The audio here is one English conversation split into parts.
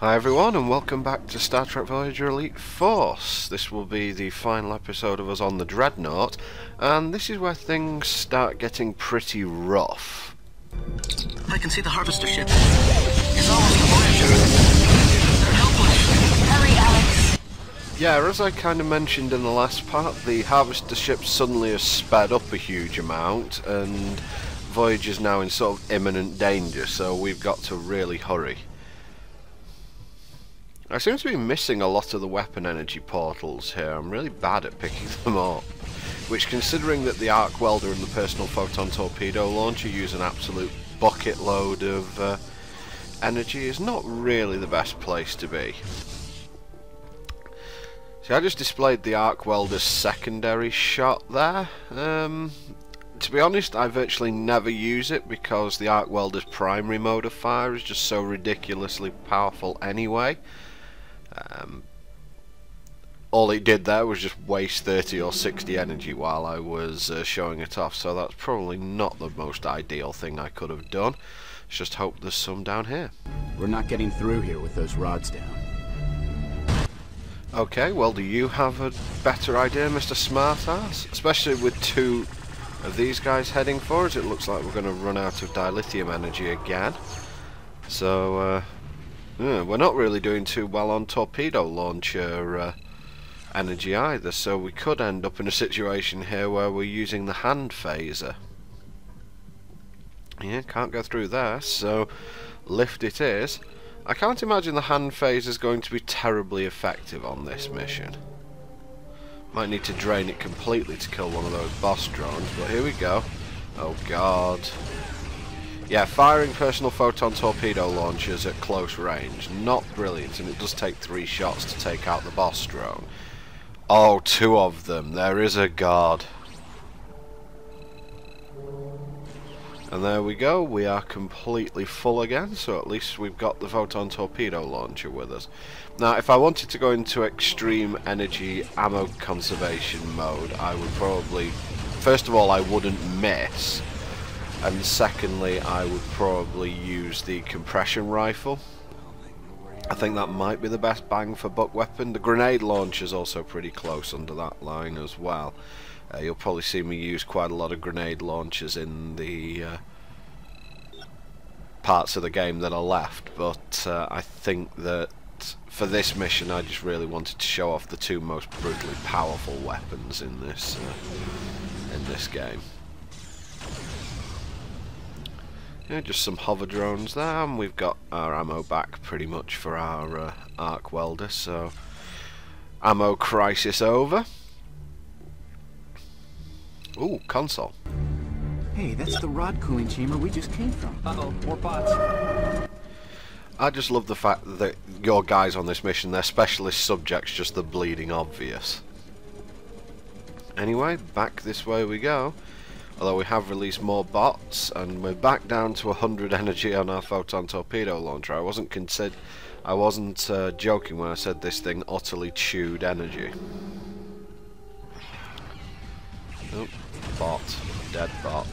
Hi everyone, and welcome back to Star Trek Voyager Elite Force. This will be the final episode of us on the Dreadnaught, and this is where things start getting pretty rough. I can see the harvester ship. It's almost the Voyager. They're helpless. Hurry, Alex. Yeah, as I kind of mentioned in the last part, the harvester ship suddenly has sped up a huge amount, and Voyager's now in sort of imminent danger, so we've got to really hurry. I seem to be missing a lot of the weapon energy portals here. I'm really bad at picking them up. Which, considering that the arc welder and the personal photon torpedo launcher use an absolute bucket load of energy, is not really the best place to be. See, I just displayed the arc welder's secondary shot there. To be honest, I virtually never use it because the arc welder's primary mode of fire is just so ridiculously powerful anyway. All it did there was just waste 30 or 60 energy while I was showing it off, so that's probably not the most ideal thing I could have done. Let's just hope there's some down here. We're not getting through here with those rods down. Okay, well, do you have a better idea, Mr. Smartass? Especially with two of these guys heading for us, it looks like we're going to run out of dilithium energy again. So, yeah, we're not really doing too well on torpedo launcher energy either, so we could end up in a situation here where we're using the hand phaser. Yeah, can't go through there, so lift it is. I can't imagine the hand phaser is going to be terribly effective on this mission. Might need to drain it completely to kill one of those boss drones, but here we go. Oh god. Yeah, firing personal photon torpedo launchers at close range, not brilliant, and it does take 3 shots to take out the boss drone. Oh, 2 of them, there is a god. And there we go, we are completely full again, so at least we've got the photon torpedo launcher with us. Now, if I wanted to go into extreme energy ammo conservation mode, I would probably, first of all, I wouldn't miss. And secondly, I would probably use the compression rifle. I think that might be the best bang for buck weapon. The grenade launcher is also pretty close under that line as well. You'll probably see me use quite a lot of grenade launchers in the parts of the game that are left, but I think that for this mission I just really wanted to show off the 2 most brutally powerful weapons in this game. Yeah, just some hover drones there, and we've got our ammo back pretty much for our arc welder, so ammo crisis over. Ooh, console. Hey, that's the rod cooling chamber we just came from. Uh-oh, more bots. I just love the fact that your guys on this mission, they're specialist subjects, just the bleeding obvious. Anyway, back this way we go. Although we have released more bots, and we're back down to 100 energy on our photon torpedo launcher. I wasn't joking when I said this thing utterly chewed energy. Oh, bot, dead bot.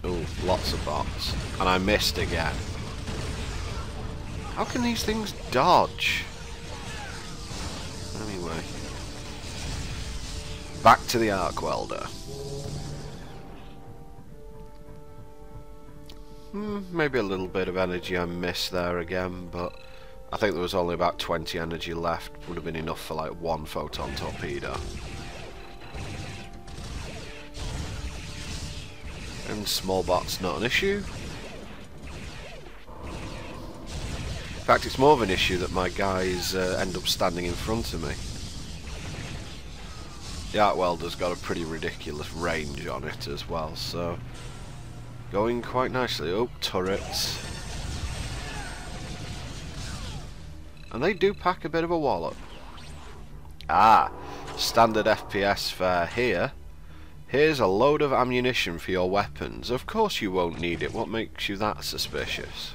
Oh, lots of bots, and I missed again. How can these things dodge? Anyway. Back to the arc welder. Maybe a little bit of energy I missed there again, but I think there was only about 20 energy left. Would have been enough for like 1 photon torpedo. And small bots not an issue. In fact, it's more of an issue that my guys end up standing in front of me. The arc welder's got a pretty ridiculous range on it as well, so going quite nicely. Oh, turrets. And they do pack a bit of a wallop. Ah, standard FPS fare here. Here's a load of ammunition for your weapons. Of course you won't need it. What makes you that suspicious?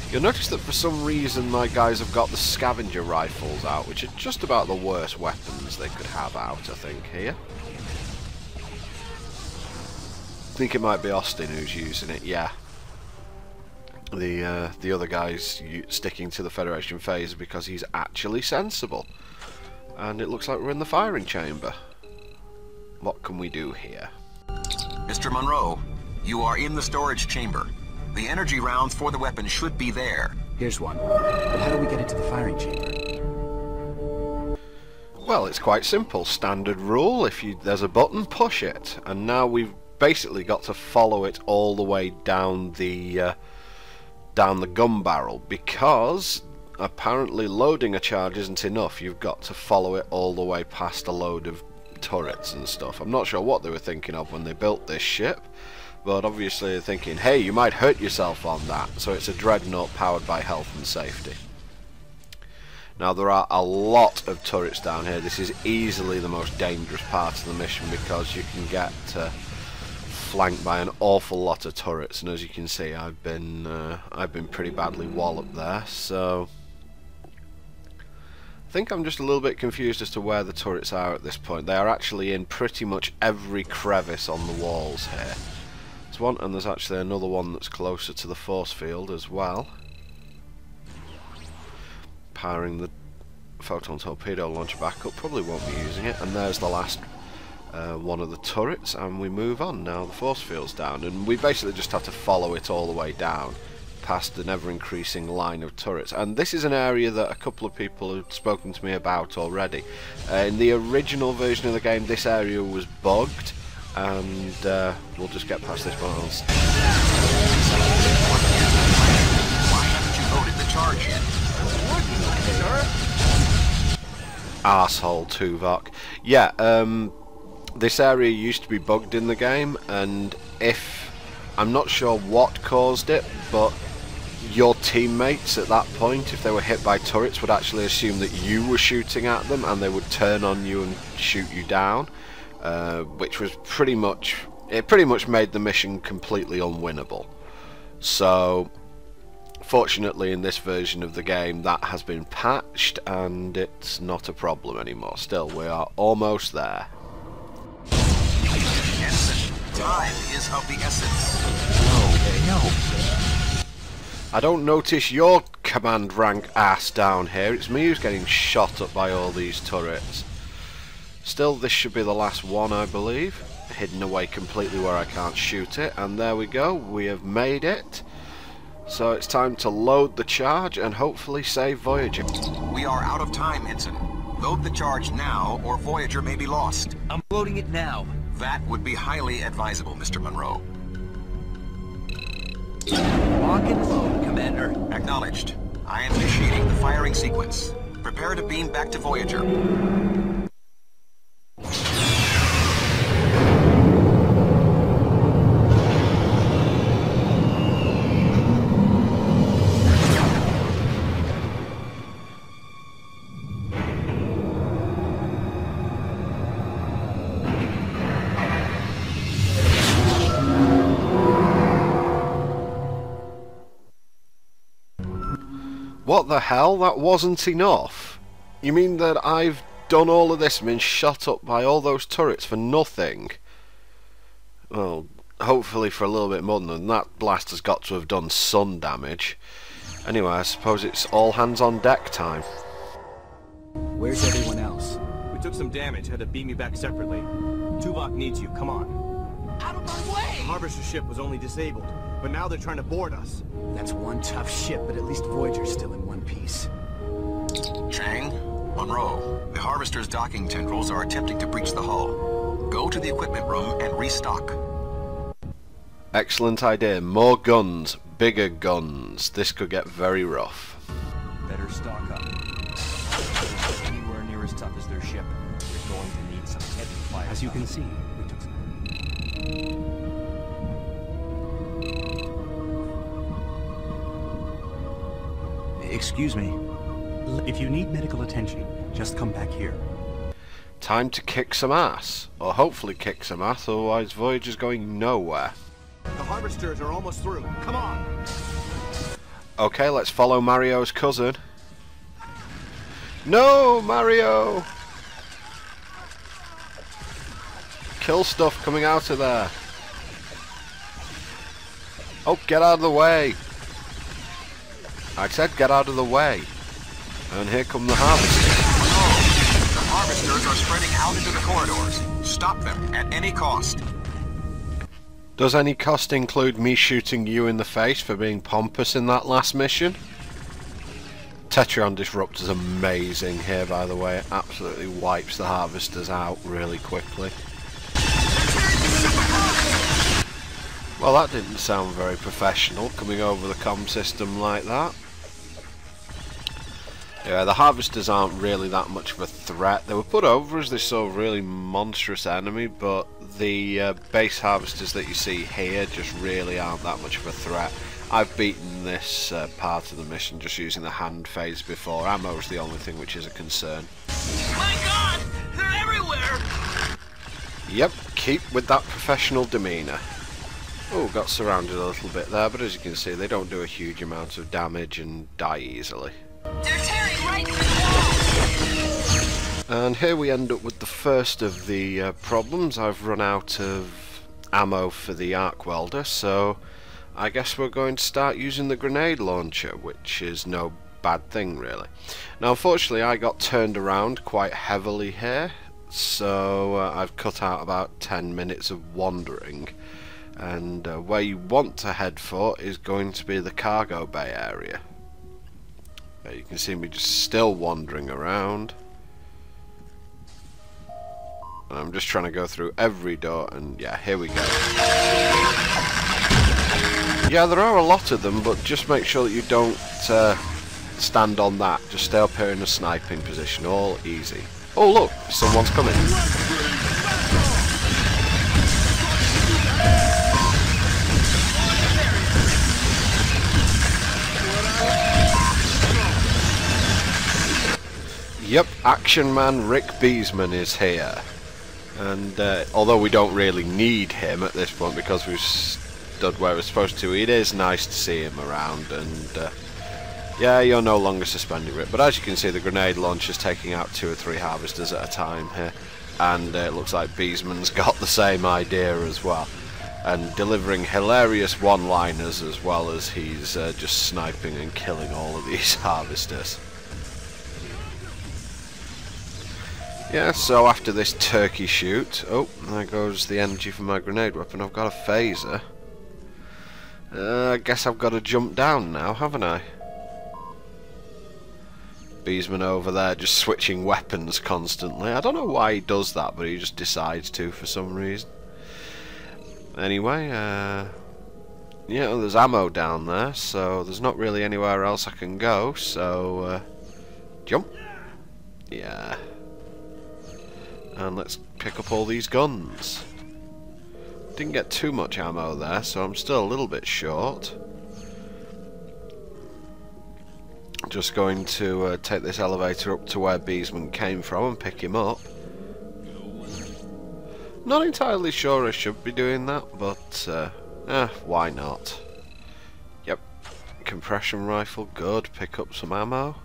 You'll notice that for some reason my guys have got the scavenger rifles out, which are just about the worst weapons they could have out, I think, here. I think it might be Austin who's using it, yeah. the other guy's sticking to the Federation phaser because he's actually sensible. And it looks like we're in the firing chamber. What can we do here? Mr. Monroe, you are in the storage chamber. The energy rounds for the weapon should be there. Here's one. But how do we get into the firing chamber? Well, it's quite simple. Standard rule. If there's a button, push it. And now we've basically got to follow it all the way down the gun barrel, because apparently loading a charge isn't enough. You've got to follow it all the way past a load of turrets and stuff. I'm not sure what they were thinking of when they built this ship, but obviously they're thinking, hey, you might hurt yourself on that. So it's a Dreadnaught powered by health and safety. Now there are a lot of turrets down here. This is easily the most dangerous part of the mission because you can get flanked by an awful lot of turrets, and as you can see, I've been pretty badly walloped there. So I think I'm just a little bit confused as to where the turrets are at this point. They are actually in pretty much every crevice on the walls here. There's one, and there's actually another one that's closer to the force field as well. Powering the photon torpedo launcher back up, probably won't be using it, and there's the last one of the turrets, and we move on now. The force field's down, and we basically just have to follow it all the way down past an ever-increasing line of turrets. And this is an area that a couple of people have spoken to me about already. In the original version of the game, this area was bugged, and we'll just get past this one. Why haven't you loaded the charge yet? Arsehole Tuvok. Yeah, this area used to be bugged in the game, and I'm not sure what caused it, but your teammates at that point, if they were hit by turrets, would actually assume that you were shooting at them, and they would turn on you and shoot you down, which was pretty much made the mission completely unwinnable. So fortunately in this version of the game that has been patched and it's not a problem anymore. Still, we are almost there. Ensign, time is of the essence. No. I don't notice your command rank ass down here. It's me who's getting shot up by all these turrets. Still, this should be the last one, I believe. Hidden away completely where I can't shoot it. And there we go. We have made it. So it's time to load the charge and hopefully save Voyager. We are out of time, Ensign. Load the charge now, or Voyager may be lost. I'm loading it now. That would be highly advisable, Mr. Monroe. Lock and load, Commander. Acknowledged. I am initiating the firing sequence. Prepare to beam back to Voyager. What the hell? That wasn't enough? You mean that I've done all of this and been shot up by all those turrets for nothing? Well, hopefully for a little bit more than that. Blast has got to have done some damage. Anyway, I suppose it's all hands on deck time. Where's everyone else? We took some damage, had to beam you back separately. Tuvok needs you, come on. Out of my way! The Harvester ship was only disabled, but now they're trying to board us. That's one tough ship, but at least Voyager's still in one piece. Chang, Monroe, the Harvester's docking tendrils are attempting to breach the hull. Go to the equipment room and restock. Excellent idea. More guns. Bigger guns. This could get very rough. Better stock up. Anywhere near as tough as their ship, you're going to need some heavy fire. As you can see, we took some... Excuse me. If you need medical attention, just come back here. Time to kick some ass. Or hopefully kick some ass, otherwise Voyager's going nowhere. The Harvesters are almost through. Come on! Okay, let's follow Mario's cousin. No, Mario! Kill stuff coming out of there. Oh, get out of the way! I said get out of the way. And here come the harvesters. The harvesters are spreading out into the corridors. Stop them at any cost. Does any cost include me shooting you in the face for being pompous in that last mission? Tetrion Disruptor's amazing here, by the way. It absolutely wipes the harvesters out really quickly. Well, that didn't sound very professional, coming over the comm system like that. Yeah, the harvesters aren't really that much of a threat. They were put over as this sort of really monstrous enemy, but the base harvesters that you see here just really aren't that much of a threat. I've beaten this part of the mission just using the hand phase before. Ammo's the only thing which is a concern. My God! They're everywhere! Yep, keep with that professional demeanour. Oh, got surrounded a little bit there, but as you can see, they don't do a huge amount of damage and die easily. They're tearing right through the wall! And here we end up with the first of the problems. I've run out of ammo for the arc welder, so I guess we're going to start using the grenade launcher, which is no bad thing really. Now unfortunately I got turned around quite heavily here, so I've cut out about 10 minutes of wandering, and where you want to head for is going to be the cargo bay area. You can see me just still wandering around. And I'm just trying to go through every door, and yeah, here we go. Yeah, there are a lot of them, but just make sure that you don't stand on that. Just stay up here in a sniping position, all easy. Oh look, someone's coming. Yep, Action Man Rick Beesman is here. And although we don't really need him at this point because we've stood where we're supposed to, it is nice to see him around. And yeah, you're no longer suspending Rick. But as you can see, the grenade launcher's taking out 2 or 3 harvesters at a time here. And it looks like Beesman's got the same idea as well. And delivering hilarious one-liners as well as he's just sniping and killing all of these harvesters. Yeah, so after this turkey shoot, oh, there goes the energy from my grenade weapon. I've got a phaser. I guess I've got to jump down now, haven't I? Beesman over there just switching weapons constantly. I don't know why he does that, but he just decides to for some reason. Anyway, yeah, there's ammo down there, so there's not really anywhere else I can go, so jump. Yeah. And let's pick up all these guns. Didn't get too much ammo there, so I'm still a little bit short. Just going to take this elevator up to where Beesman came from and pick him up. Not entirely sure I should be doing that, but why not? Yep, compression rifle, good. Pick up some ammo.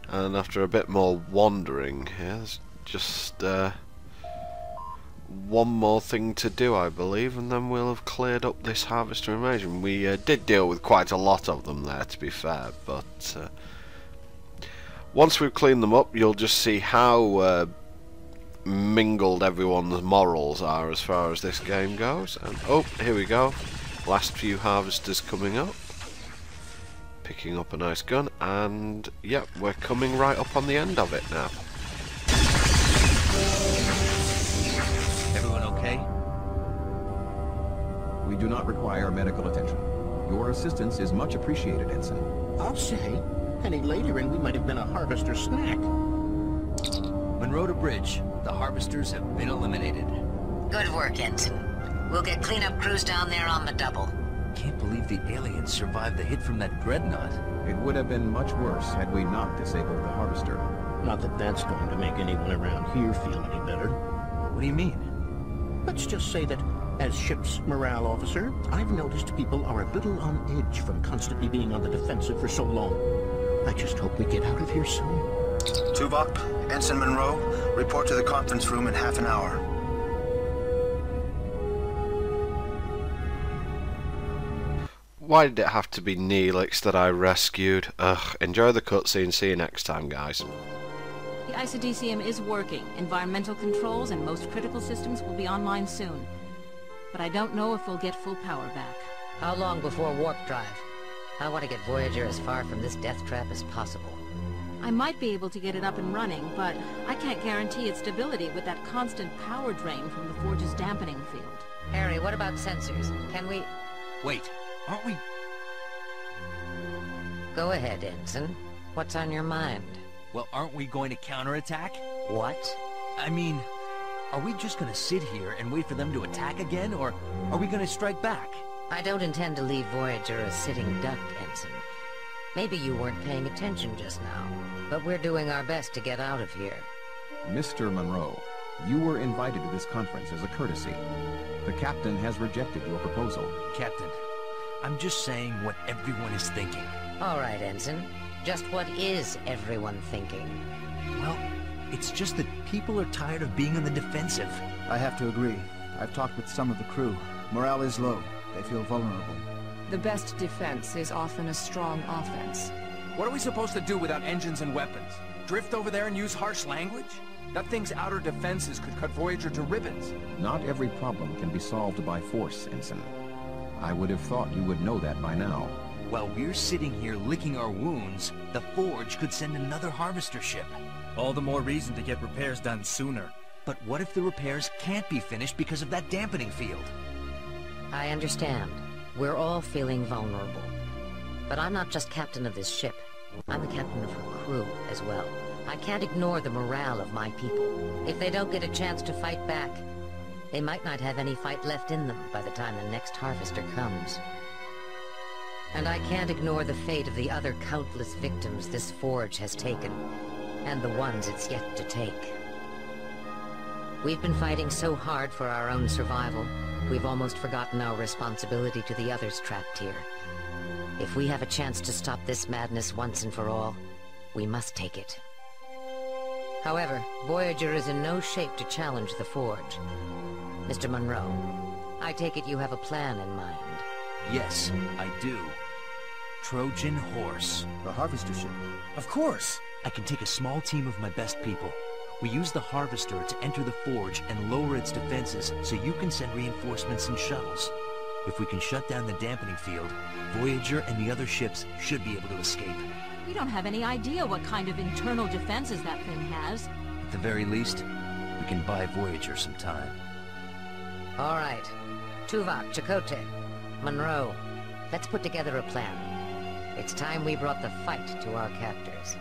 And after a bit more wandering here, there's just one more thing to do, I believe, and then we'll have cleared up this harvester invasion. We did deal with quite a lot of them there, to be fair, but once we've cleaned them up, you'll just see how mingled everyone's morals are as far as this game goes. And oh, here we go, last few harvesters coming up, picking up a nice gun, and yep, we're coming right up on the end of it now. Everyone okay? We do not require medical attention. Your assistance is much appreciated, Ensign. I'll say. Any later and we might have been a harvester snack. Monroe to bridge. The harvesters have been eliminated. Good work, Ensign. We'll get cleanup crews down there on the double. Can't believe the aliens survived the hit from that Dreadnaught. It would have been much worse had we not disabled the harvester. Not that that's going to make anyone around here feel any better. What do you mean? Let's just say that, as ship's morale officer, I've noticed people are a little on edge from constantly being on the defensive for so long. I just hope we get out of here soon. Tuvok, Ensign Monroe, report to the conference room in half an hour. Why did it have to be Neelix that I rescued? Ugh, enjoy the cutscene, see you next time, guys. The isodecium is working. Environmental controls and most critical systems will be online soon. But I don't know if we'll get full power back. How long before warp drive? I want to get Voyager as far from this death trap as possible. I might be able to get it up and running, but I can't guarantee its stability with that constant power drain from the Forge's dampening field. Harry, what about sensors? Can we... Wait, aren't we... Go ahead, Ensign. What's on your mind? Well, aren't we going to counterattack? What? I mean, are we just gonna sit here and wait for them to attack again, or are we gonna strike back? I don't intend to leave Voyager a sitting duck, Ensign. Maybe you weren't paying attention just now, but we're doing our best to get out of here. Mr. Monroe, you were invited to this conference as a courtesy. The captain has rejected your proposal. Captain, I'm just saying what everyone is thinking. All right, Ensign. Just what is everyone thinking? Well, it's just that people are tired of being on the defensive. I have to agree. I've talked with some of the crew. Morale is low. They feel vulnerable. The best defense is often a strong offense. What are we supposed to do without engines and weapons? Drift over there and use harsh language? That thing's outer defenses could cut Voyager to ribbons. Not every problem can be solved by force, Ensign. I would have thought you would know that by now. While we're sitting here licking our wounds, the Forge could send another harvester ship. All the more reason to get repairs done sooner. But what if the repairs can't be finished because of that dampening field? I understand. We're all feeling vulnerable. But I'm not just captain of this ship. I'm the captain of her crew as well. I can't ignore the morale of my people. If they don't get a chance to fight back, they might not have any fight left in them by the time the next harvester comes. And I can't ignore the fate of the other countless victims this Forge has taken, and the ones it's yet to take. We've been fighting so hard for our own survival, we've almost forgotten our responsibility to the others trapped here. If we have a chance to stop this madness once and for all, we must take it. However, Voyager is in no shape to challenge the Forge. Mr. Monroe, I take it you have a plan in mind. Yes, I do. Trojan Horse. The harvester ship. Of course! I can take a small team of my best people. We use the harvester to enter the Forge and lower its defenses so you can send reinforcements and shuttles. If we can shut down the dampening field, Voyager and the other ships should be able to escape. We don't have any idea what kind of internal defenses that thing has. At the very least, we can buy Voyager some time. All right. Tuvok, Chakotay, Monroe, let's put together a plan. It's time we brought the fight to our captors.